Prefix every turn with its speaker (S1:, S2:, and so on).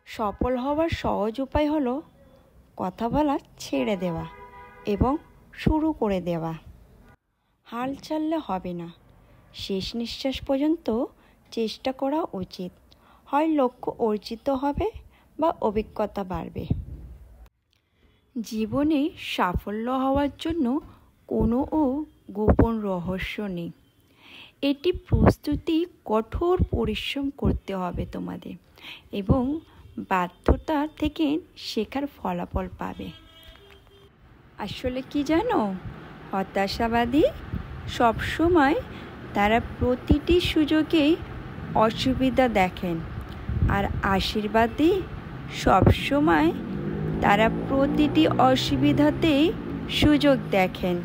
S1: সফল হওয়ার সহজ উপায় হলো কথা বলা ছেড়ে দেওয়া এবং শুরু করে দেওয়া। হাল ছাড়লে হবে না, শেষ নিঃশ্বাস পর্যন্ত চেষ্টা করা উচিত। হয় লক্ষ্য অর্জিত হবে বা অভিজ্ঞতা বাড়বে। জীবনে সাফল্য হওয়ার জন্য কোনো গোপন রহস্য নেই। এটি প্রস্তুতি, কঠোর পরিশ্রম করতে হবে তোমাদের এবং ব্যর্থতা থেকে শেখার ফলাফল পাবে। আসলে কি জানো, হতাশাবাদী সবসময় তারা প্রতিটি সুযোগেই অসুবিধা দেখেন, আর আশীর্বাদী সবসময় তারা প্রতিটি অসুবিধাতেই সুযোগ দেখেন।